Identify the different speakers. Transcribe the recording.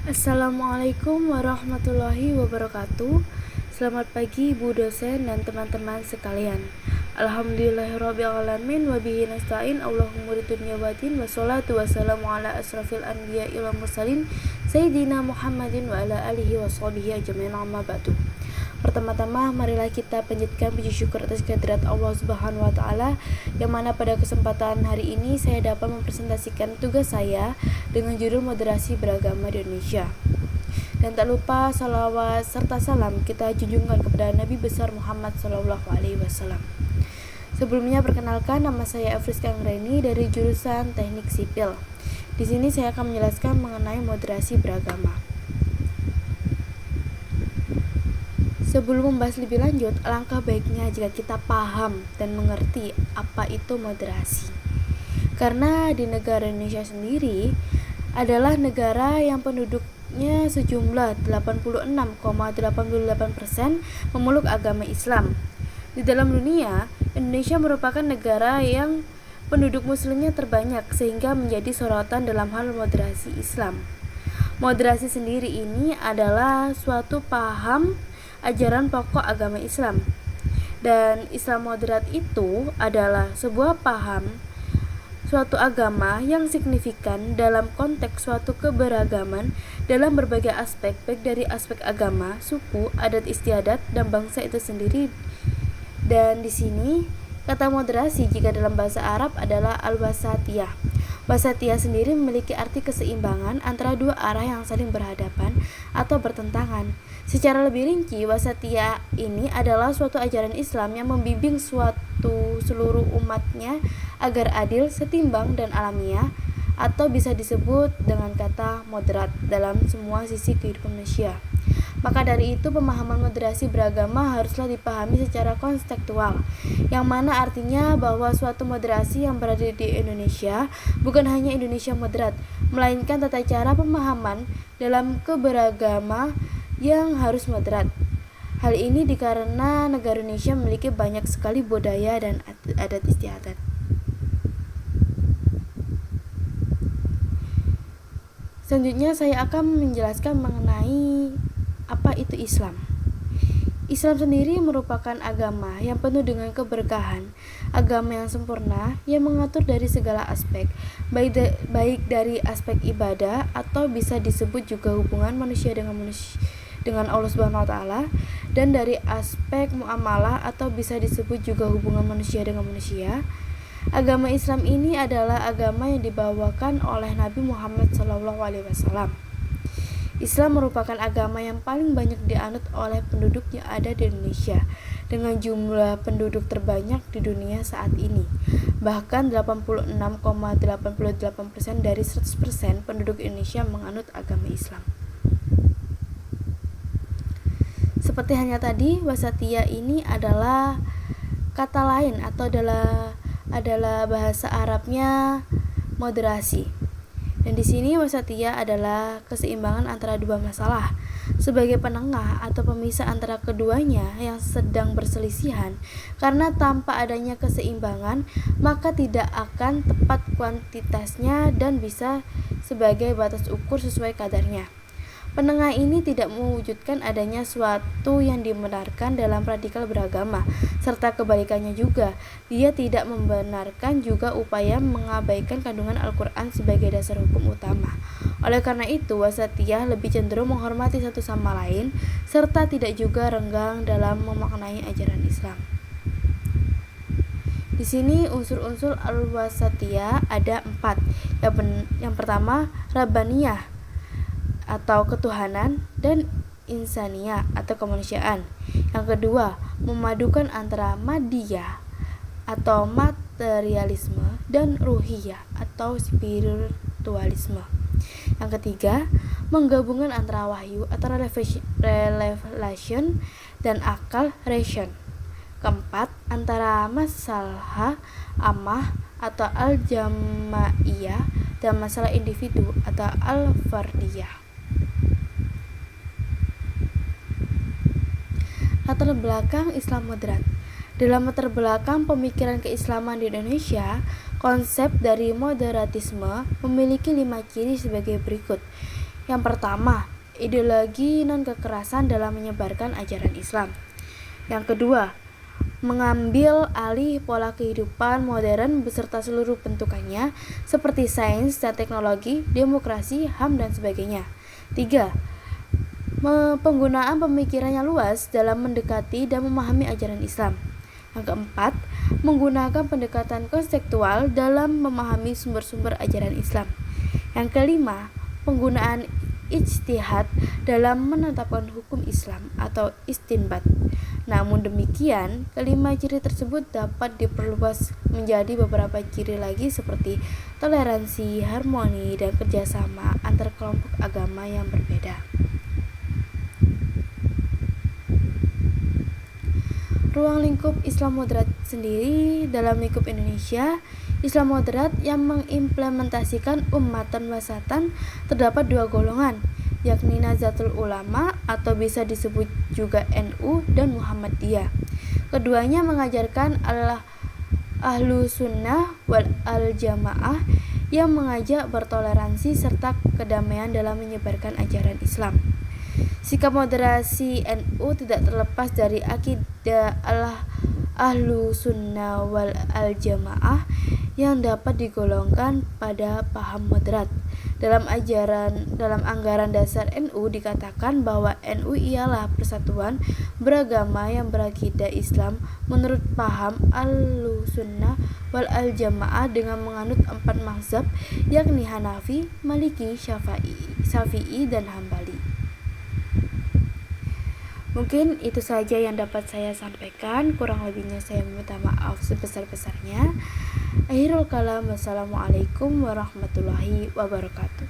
Speaker 1: Assalamualaikum warahmatullahi wabarakatuh. Selamat pagi Ibu dosen dan teman-teman sekalian. Alhamdulillahirrabbilalamin wabihi nasta'in Allahumma dunya waddin wassalatu wassalamu ala asrafil anbiya'i wal mursalin Sayyidina Muhammadin wa ala alihi wa sahbihi ajma'in amma ba'du. Pertama-tama marilah kita panjatkan puji syukur atas kehadirat Allah Subhanahu wa taala yang mana pada kesempatan hari ini saya dapat mempresentasikan tugas saya dengan judul moderasi beragama di Indonesia. Dan tak lupa salawat serta salam kita junjungkan kepada Nabi besar Muhammad SAW. Sebelumnya perkenalkan, nama saya Afriska Anggreni dari jurusan Teknik Sipil. Di sini saya akan menjelaskan mengenai moderasi beragama. Sebelum membahas lebih lanjut, alangkah baiknya jika kita paham dan mengerti apa itu moderasi. Karena di negara Indonesia sendiri adalah negara yang penduduknya sejumlah 86,88% memeluk agama Islam. Di dalam dunia, Indonesia merupakan negara yang penduduk muslimnya terbanyak sehingga menjadi sorotan dalam hal moderasi Islam. Moderasi sendiri ini adalah suatu paham ajaran pokok agama Islam. Dan Islam moderat itu adalah sebuah paham suatu agama yang signifikan dalam konteks suatu keberagaman dalam berbagai aspek, baik dari aspek agama, suku, adat istiadat, dan bangsa itu sendiri. Dan di sini kata moderasi jika dalam bahasa Arab adalah al-wasatiyah. Wasatiyah sendiri memiliki arti keseimbangan antara dua arah yang saling berhadapan atau bertentangan. Secara lebih rinci, wasatiyah ini adalah suatu ajaran Islam yang membimbing seluruh umatnya agar adil, setimbang, dan alamiah, atau bisa disebut dengan kata moderat dalam semua sisi kehidupan manusia. Maka dari itu pemahaman moderasi beragama haruslah dipahami secara kontekstual, yang mana artinya bahwa suatu moderasi yang berada di Indonesia bukan hanya Indonesia moderat, melainkan tata cara pemahaman dalam keberagama yang harus moderat. Hal ini dikarenakan negara Indonesia memiliki banyak sekali budaya dan adat istiadat. Selanjutnya saya akan menjelaskan mengenai apa itu Islam. Islam sendiri merupakan agama yang penuh dengan keberkahan, agama yang sempurna yang mengatur dari segala aspek, baik dari aspek ibadah atau bisa disebut juga hubungan manusia dengan Allah Subhanahu wa taala, dan dari aspek muamalah atau bisa disebut juga hubungan manusia dengan manusia. Agama Islam ini adalah agama yang dibawakan oleh Nabi Muhammad SAW. Islam merupakan agama yang paling banyak dianut oleh penduduk yang ada di Indonesia, dengan jumlah penduduk terbanyak di dunia saat ini. Bahkan 86,88% dari 100% penduduk Indonesia menganut agama Islam. Seperti hanya tadi, wasatiyah ini adalah kata lain atau adalah bahasa Arabnya moderasi. Dan di sini wasatiyah adalah keseimbangan antara dua masalah, sebagai penengah atau pemisah antara keduanya yang sedang berselisihan. Karena tanpa adanya keseimbangan, maka tidak akan tepat kuantitasnya dan bisa sebagai batas ukur sesuai kadarnya. Penengah ini tidak mewujudkan adanya suatu yang dibenarkan dalam radikal beragama, serta kebalikannya juga. Dia tidak membenarkan juga upaya mengabaikan kandungan Al-Quran sebagai dasar hukum utama. Oleh karena itu, wasatiyah lebih cenderung menghormati satu sama lain, serta tidak juga renggang dalam memaknai ajaran Islam. Di sini unsur-unsur al-wasatiyah ada 4. Yang pertama, Rabbaniyah atau ketuhanan, dan insaniyah atau kemanusiaan. Yang kedua, memadukan antara madiyah atau materialisme dan ruhiyah atau spiritualisme. Yang ketiga, menggabungkan antara wahyu atau revelation dan akal ration. Keempat, antara masalah amah atau al-jamaiyah dan masalah individu atau al-fardiyah. Latar belakang Islam moderat. Dalam latar belakang pemikiran keislaman di Indonesia, konsep dari moderatisme memiliki 5 ciri sebagai berikut. Yang pertama, ideologi non-kekerasan dalam menyebarkan ajaran Islam. Yang kedua, mengambil alih pola kehidupan modern beserta seluruh bentukannya seperti sains dan teknologi, demokrasi, HAM, dan sebagainya. 3. Penggunaan pemikiran yang luas dalam mendekati dan memahami ajaran Islam. Yang keempat, menggunakan pendekatan konseptual dalam memahami sumber-sumber ajaran Islam. Yang kelima, penggunaan ijtihad dalam menetapkan hukum Islam atau istinbat. Namun demikian, kelima ciri tersebut dapat diperluas menjadi beberapa ciri lagi seperti toleransi, harmoni, dan kerjasama antar kelompok agama yang berbeda. Ruang lingkup Islam moderat sendiri dalam lingkup Indonesia, Islam moderat yang mengimplementasikan ummatan wasatan terdapat dua golongan, yakni Nahdlatul Ulama atau bisa disebut juga NU dan Muhammadiyah. Keduanya mengajarkan ahlu sunnah wal jamaah yang mengajak bertoleransi serta kedamaian dalam menyebarkan ajaran Islam. Sikap moderasi NU tidak terlepas dari akidah ahlu sunnah wal jamaah yang dapat digolongkan pada paham moderat. Dalam anggaran dasar NU dikatakan bahwa NU ialah persatuan beragama yang berakidah Islam menurut paham ahlu sunnah wal jamaah dengan menganut 4 mazhab yakni Hanafi, Maliki, Syafi'i, dan Hambali. Mungkin itu saja yang dapat saya sampaikan, kurang lebihnya saya meminta maaf sebesar-besarnya. Akhirul kalam, wassalamualaikum warahmatullahi wabarakatuh.